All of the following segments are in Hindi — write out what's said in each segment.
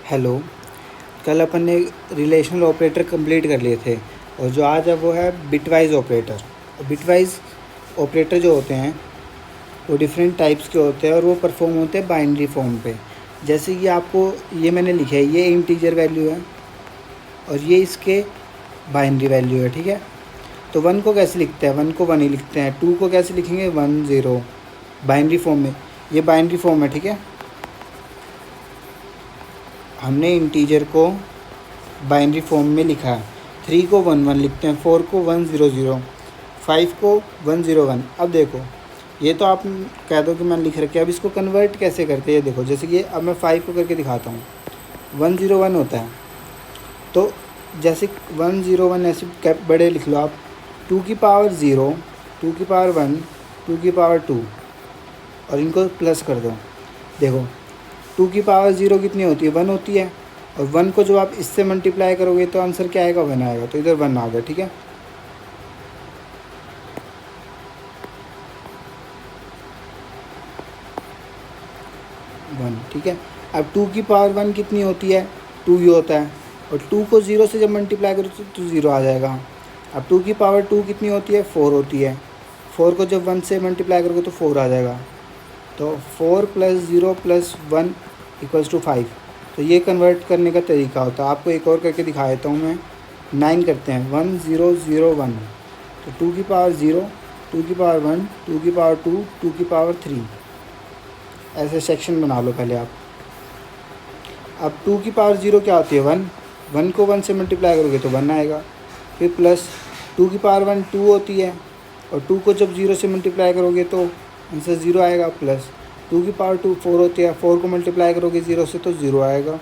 हेलो। कल अपन ने रिलेशनल ऑपरेटर कंप्लीट कर लिए थे और जो आज है वो है बिटवाइज़ ऑपरेटर। बिटवाइज़ ऑपरेटर जो होते हैं वो डिफरेंट टाइप्स के होते हैं और वो परफॉर्म होते हैं बाइनरी फॉर्म पे। जैसे कि आपको ये मैंने लिखा है, ये इंटीजर वैल्यू है और ये इसके बाइनरी वैल्यू है, ठीक है। तो 1 को कैसे लिखते हैं, 1 को 1 ही लिखते हैं। 2 को कैसे लिखेंगे, 1 0 बाइनरी फॉर्म में। ये बाइनरी फॉर्म है, ठीक है। हमने इंटीजर को बाइनरी फॉर्म में लिखा है। 3 को 1 1 लिखते हैं, 4 को 1 0 0, 5 को 1 0 1। अब देखो, ये तो आप कह दो कि मैंने लिख रखा है, अब इसको कन्वर्ट कैसे करते हैं ये देखो। जैसे कि अब मैं 5 को करके दिखाता हूँ। 1 0 1 होता है, तो जैसे 1 0 1 ऐसे कैप बड़े लिख लो आप। 2 की पावर 0, 2 की पावर 1, 2 की पावर 2 और इनको प्लस कर दो। देखो 2 की पावर 0 कितनी होती है, 1 होती है। और 1 को जब आप इससे मल्टीप्लाई करोगे तो आंसर क्या आएगा, 1 आएगा। तो इधर 1 आ गया, ठीक है। वन, ठीक है। अब 2 की पावर 1 कितनी होती है, 2 ही होता है। और 2 को 0 से जब मल्टीप्लाई करो तो 0 आ जाएगा। अब 2 की पावर 2 कितनी होती है, 4 होती है। 4 को जब 1 से मल्टीप्लाई करोगे तो 4 आ जाएगा। तो 4 + 0 + 1 = 5। तो ये कन्वर्ट करने का तरीका होता है। आपको एक और करके दिखा देता हूँ मैं। 9 करते हैं, 1 0 0 1। तो 2 की पावर 0, 2 की पावर 1, 2 की पावर 2, 2 की पावर 3। ऐसे सेक्शन बना लो पहले आप। अब 2 की पावर 0 क्या होती है, 1। 1 को 1 से मल्टीप्लाई करोगे तो 1 आएगा। फिर प्लस 2 की पावर 1 2 होती है, और 2 को जब 0 से मल्टीप्लाई करोगे तो आंसर 0 आएगा। प्लस 2 की पावर 2 4 होती है, 4 को मल्टीप्लाई करोगे 0 से तो 0 आएगा।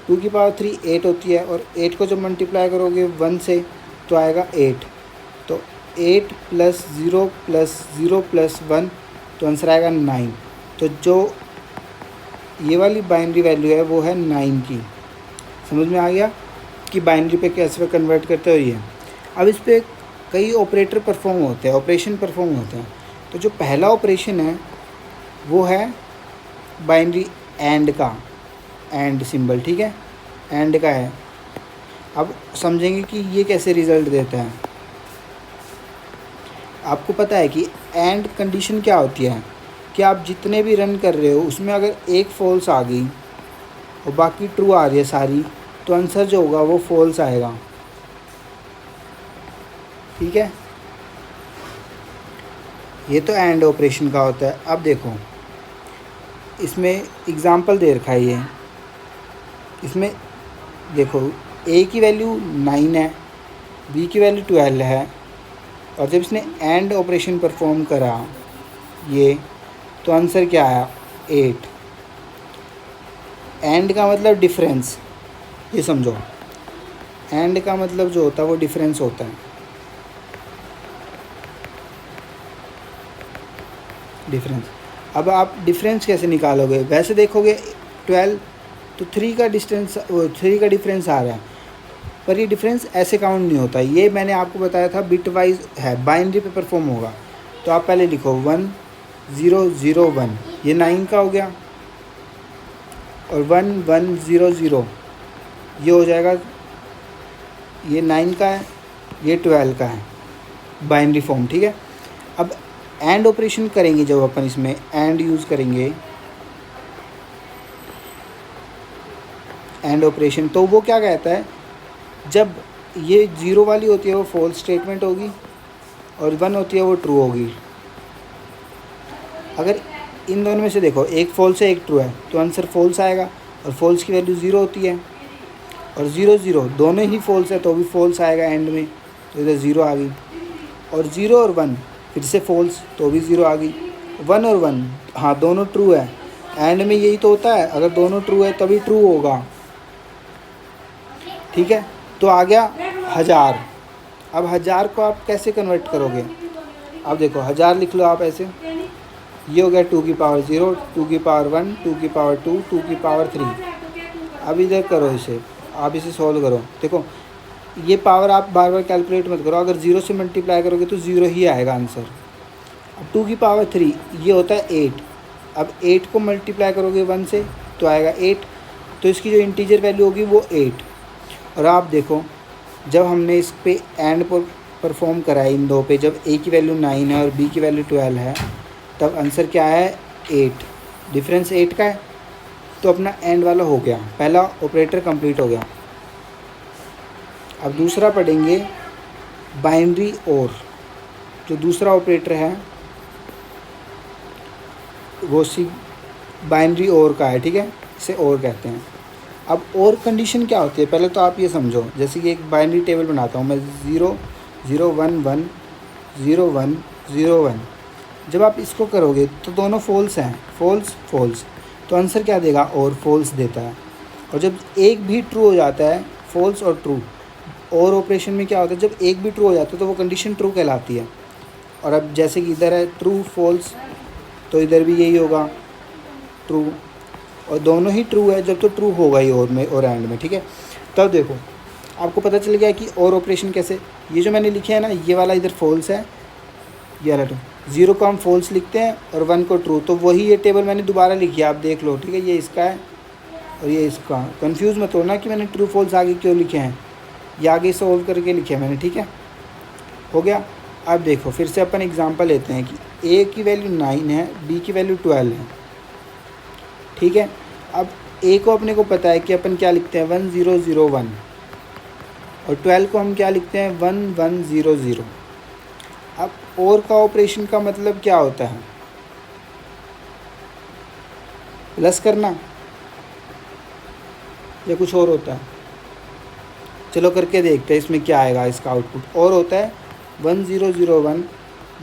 2 की पावर 3 8 होती है, और 8 को जब मल्टीप्लाई करोगे 1 से तो आएगा 8। तो 8 + 0 + 0 + 1, तो आंसर आएगा 9। तो जो ये वाली बाइनरी वैल्यू है वो है 9 की। समझ में आ गया कि बाइनरी पे कैसे कन्वर्ट करते हो ये। अब इस पर कई ऑपरेटर परफॉर्म होते हैं, ऑपरेशन परफॉर्म होते हैं। तो जो पहला ऑपरेशन है वो है बाइनरी एंड का, एंड सिंबल, ठीक है, एंड का है। अब समझेंगे कि ये कैसे रिज़ल्ट देता है। आपको पता है कि एंड कंडीशन क्या होती है, कि आप जितने भी रन कर रहे हो उसमें अगर एक फॉल्स आ गई और बाकी ट्रू आ रही है सारी, तो आंसर जो होगा वो फॉल्स आएगा, ठीक है। ये तो एंड ऑपरेशन का होता है। अब देखो इसमें एग्ज़ाम्पल दे रखा है ये। इसमें देखो ए की वैल्यू 9 है, बी की वैल्यू 12 है, और जब इसने एंड ऑपरेशन परफॉर्म करा ये, तो आंसर क्या आया, 8। एंड का मतलब डिफरेंस, ये समझो। एंड का मतलब जो होता है वो डिफरेंस होता है, डिफरेंस। अब आप डिफरेंस कैसे निकालोगे, वैसे देखोगे 12 तो 3 का डिफरेंस आ रहा है, पर ये डिफरेंस ऐसे काउंट नहीं होता। ये मैंने आपको बताया था बिट वाइज है, बाइनरी पे परफॉर्म होगा। तो आप पहले लिखो 1 0 0 1, ये 9 का हो गया, और 1 1 0 0 ये हो जाएगा, ये 9 का है, ये 12 का है, बाइनरी फॉर्म, ठीक है। अब एंड ऑपरेशन करेंगे, जब अपन इसमें एंड यूज़ करेंगे, एंड ऑपरेशन, तो वो क्या कहता है, जब ये 0 वाली होती है वो फॉल्स स्टेटमेंट होगी, और 1 होती है वो ट्रू होगी। अगर इन दोनों में से देखो एक फॉल्स है एक ट्रू है, तो आंसर फॉल्स आएगा, और फॉल्स की वैल्यू 0 होती है, और 0 0 दोनों ही फॉल्स है तो भी फॉल्स आएगा एंड में, तो इधर 0 आ गई। और 0 और 1 फिर से फॉल्स, तो भी 0 आ गई। 1 और 1 हाँ दोनों ट्रू है, एंड में यही तो होता है, अगर दोनों ट्रू है तभी ट्रू होगा, ठीक है। तो आ गया 1000। अब 1000 को आप कैसे कन्वर्ट करोगे, अब देखो 1000 लिख लो आप ऐसे। ये हो गया 2 की पावर 0, 2 की पावर 1, 2 की पावर 2, 2 की पावर 3। अब इधर करो इसे, आप इसे सॉल्व करो। देखो ये पावर आप बार बार कैलकुलेट मत करो, अगर 0 से मल्टीप्लाई करोगे तो 0 ही आएगा आंसर। अब 2 की पावर 3 ये होता है 8। अब 8 को मल्टीप्लाई करोगे 1 से तो आएगा 8। तो इसकी जो इंटीजर वैल्यू होगी वो 8। और आप देखो जब हमने इस पे एंड पर परफॉर्म करा है इन दो पे, जब ए की वैल्यू 9 है और बी की वैल्यू 12 है, तब आंसर क्या है 8, डिफरेंस 8 का है। तो अपना एंड वाला हो गया, पहला ऑपरेटर कंप्लीट हो गया। अब दूसरा पढ़ेंगे बाइनरी और। जो दूसरा ऑपरेटर है वो सी बाइनरी और का है, ठीक है, इसे और कहते हैं। अब और कंडीशन क्या होती है पहले तो आप ये समझो। जैसे कि एक बाइनरी टेबल बनाता हूँ मैं, 0 0 1 1 0 1 0 1। जब आप इसको करोगे तो दोनों फॉल्स हैं, फॉल्स फॉल्स, तो आंसर क्या देगा और फॉल्स देता है। और जब एक भी ट्रू हो जाता है, फॉल्स और ट्रू, और ऑपरेशन में क्या होता है जब एक भी ट्रू हो जाता है तो वो कंडीशन ट्रू कहलाती है। और अब जैसे कि इधर है ट्रू फॉल्स, तो इधर भी यही होगा ट्रू, और दोनों ही ट्रू है जब तो ट्रू होगा ही और में और एंड में, ठीक है। तब देखो आपको पता चल गया कि और ऑपरेशन कैसे। ये जो मैंने लिखे है ना, ये वाला इधर फॉल्स है, ये वाला ट्रू, 0 को हम फॉल्स लिखते हैं और 1 को ट्रू, तो वही ये टेबल मैंने दोबारा लिखी है, आप देख लो, ठीक है। ये इसका है और ये इसका, कंफ्यूज मत होना कि मैंने ट्रू फॉल्स आगे क्यों लिखे हैं, ये आगे सॉल्व करके लिखे हैं मैंने, ठीक है। हो गया। अब देखो फिर से अपन एग्जांपल लेते हैं कि ए की वैल्यू 9 है, बी की वैल्यू 12 है, ठीक है। अब ए को अपने को पता है कि अपन क्या लिखते हैं 1 0 0 1, और 12 को हम क्या लिखते हैं 1 1 0 0। अब और का ऑपरेशन का मतलब क्या होता है, प्लस करना या कुछ और होता है। चलो करके देखते हैं इसमें क्या आएगा इसका आउटपुट। और होता है 1 0 0 1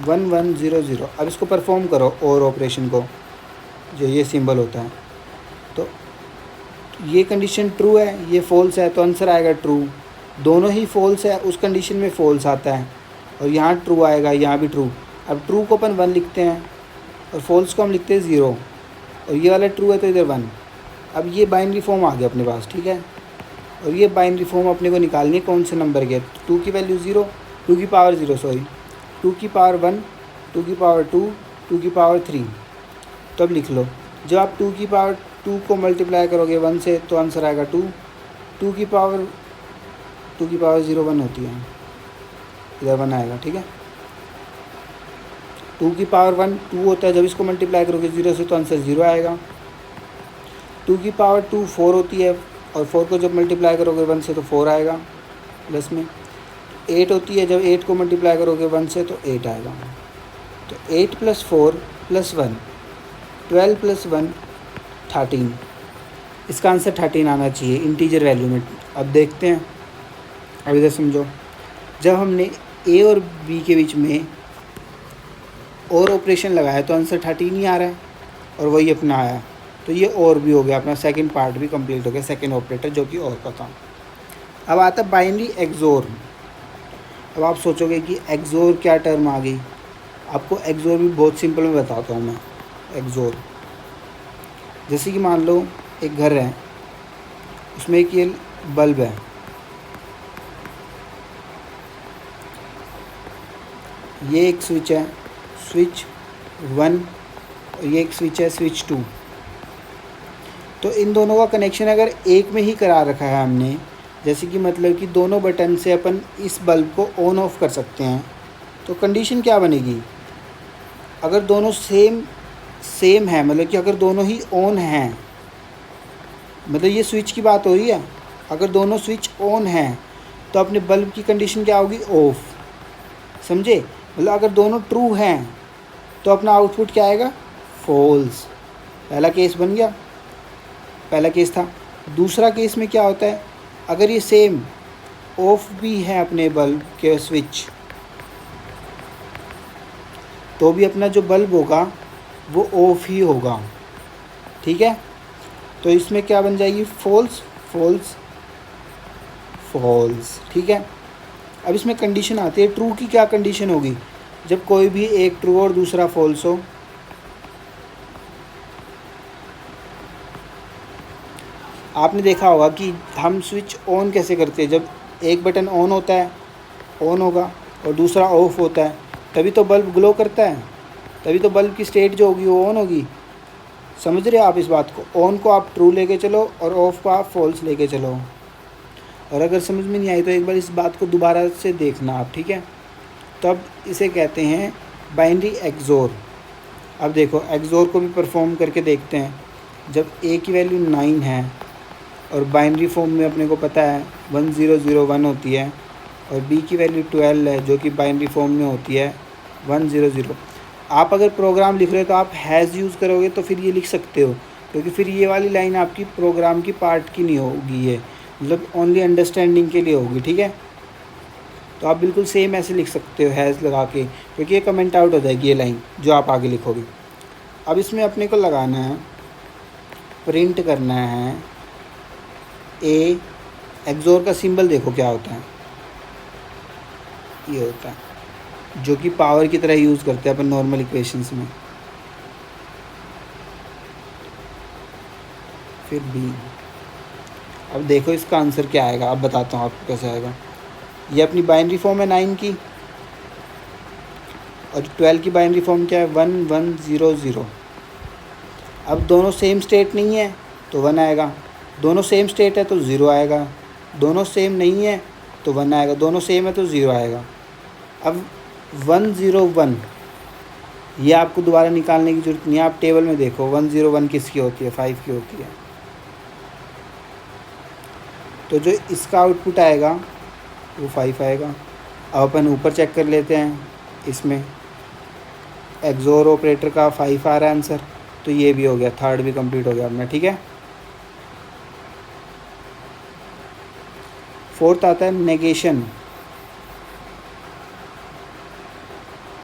1 1 0 0। अब इसको परफॉर्म करो और ऑपरेशन को, जो ये सिंबल होता है, तो ये कंडीशन ट्रू है, ये फॉल्स है, तो आंसर आएगा ट्रू। दोनों ही फॉल्स है, उस कंडीशन में फॉल्स आता है, और यहाँ ट्रू आएगा, यहाँ भी ट्रू। अब ट्रू को अपन 1 लिखते हैं और फॉल्स को हम लिखते हैं 0, और ये वाला ट्रू है तो इधर 1। अब ये बाइनरी फॉर्म आ गया अपने पास, ठीक है। और ये बाइनरी फॉर्म अपने को निकालनी है कौन से नंबर के, 2 की वैल्यू 0, 2 की पावर 0 सॉरी, 2 की पावर 1, 2 की पावर 2, 2 की पावर 3। तो अब लिख लो, जब आप 2 की पावर 2 को मल्टीप्लाई करोगे 1 से तो आंसर आएगा 2। 2 की पावर 0 1 होती है, इधर 1 आएगा, ठीक है। 2 की पावर 1 2 होता है, जब इसको मल्टीप्लाई करोगे 0 से तो आंसर 0 आएगा। 2 की पावर 2 4 होती है, और 4 को जब मल्टीप्लाई करोगे 1 से तो 4 आएगा प्लस में। 8 होती है, जब 8 को मल्टीप्लाई करोगे 1 से तो 8 आएगा। तो 8 + 4 + 1 12 + 1 13। इसका आंसर 13 आना चाहिए इंटीजर वैल्यू में। अब देखते हैं, अब इधर समझो, जब हमने ए और बी के बीच में और ऑपरेशन लगाया तो आंसर 13 ही आ रहा है, और वही अपना आया, तो ये और भी हो गया, अपना सेकंड पार्ट भी कंप्लीट हो गया, सेकंड ऑपरेटर जो कि और का था। अब आता बाइनरी एक्सोर। अब आप सोचोगे कि एक्सोर क्या टर्म आ गई। आपको एक्सोर भी बहुत सिंपल में बताता हूँ मैं। एक्सोर जैसे कि मान लो एक घर है, उसमें एक ये बल्ब है, ये एक स्विच है, स्विच 1, और ये एक स्विच है, स्विच 2। तो इन दोनों का कनेक्शन अगर एक में ही करा रखा है हमने, जैसे कि मतलब कि दोनों बटन से अपन इस बल्ब को ऑन ऑफ कर सकते हैं, तो कंडीशन क्या बनेगी, अगर दोनों सेम है, मतलब कि अगर दोनों ही ऑन हैं, मतलब ये स्विच की बात हो रही है, अगर दोनों स्विच ऑन हैं तो अपने बल्ब की कंडीशन क्या होगी, ऑफ। समझे, मतलब अगर दोनों ट्रू हैं तो अपना आउटपुट क्या आएगा, फॉल्स। पहला केस बन गया, पहला केस था। दूसरा केस में क्या होता है, अगर ये सेम ऑफ भी है अपने बल्ब के स्विच, तो भी अपना जो बल्ब होगा वो ऑफ ही होगा, ठीक है। तो इसमें क्या बन जाएगी, फॉल्स फॉल्स फॉल्स, ठीक है। अब इसमें कंडीशन आती है, ट्रू की क्या कंडीशन होगी, जब कोई भी एक ट्रू और दूसरा फॉल्स हो। आपने देखा होगा कि हम स्विच ऑन कैसे करते हैं, जब एक बटन ऑन होता है, ऑन होगा, और दूसरा ऑफ होता है, तभी तो बल्ब ग्लो करता है, तभी तो बल्ब की स्टेट जो होगी वो ऑन होगी। समझ रहे हो आप इस बात को? ऑन को आप ट्रू लेके चलो और ऑफ को आप फॉल्स लेके चलो। और अगर समझ में नहीं आई तो एक बार इस बात को दोबारा से देखना आप, ठीक है? तो अब इसे कहते हैं बाइनरी एक्सोर। अब देखो एक्सोर को भी परफॉर्म करके देखते हैं। जब ए की वैल्यू 9 है और बाइनरी फॉर्म में अपने को पता है 1001 होती है, और बी की वैल्यू 12 है जो कि बाइनरी फॉर्म में होती है 100। आप अगर प्रोग्राम लिख रहे हो तो आप हैज़ यूज़ करोगे तो फिर ये लिख सकते हो, क्योंकि फिर ये वाली लाइन आपकी प्रोग्राम की पार्ट की नहीं होगी, ये मतलब ओनली अंडरस्टैंडिंग के लिए होगी, ठीक है? तो आप बिल्कुल सेम ऐसे लिख सकते हो हैज़ लगा के, क्योंकि ये कमेंट आउट हो जाएगी ये लाइन जो आप आगे लिखोगे। अब इसमें अपने को लगाना है, प्रिंट करना है ए। एक्सोर का सिंबल देखो क्या होता है, ये होता है जो कि पावर की तरह यूज़ करते हैं अपन नॉर्मल इक्वेशंस में। फिर बी। अब देखो इसका आंसर क्या आएगा, अब बताता हूँ आपको कैसे आएगा। ये अपनी बाइनरी फॉर्म है 9 की, और 12 की बाइनरी फॉर्म क्या है 1100। अब दोनों सेम स्टेट नहीं है तो 1 आएगा, दोनों सेम स्टेट है तो 0 आएगा, दोनों सेम नहीं है तो 1 आएगा, दोनों सेम है तो 0 आएगा। अब 101 ये आपको दोबारा निकालने की ज़रूरत नहीं है, आप टेबल में देखो 101 किसकी होती है, 5 की होती है। तो जो इसका आउटपुट आएगा वो 5 आएगा। अब अपन ऊपर चेक कर लेते हैं, इसमें एक्सोर ऑपरेटर का 5 आ रहा है आंसर, तो ये भी हो गया, थर्ड भी कंप्लीट हो गया अपना, ठीक है? फोर्थ आता है नेगेशन।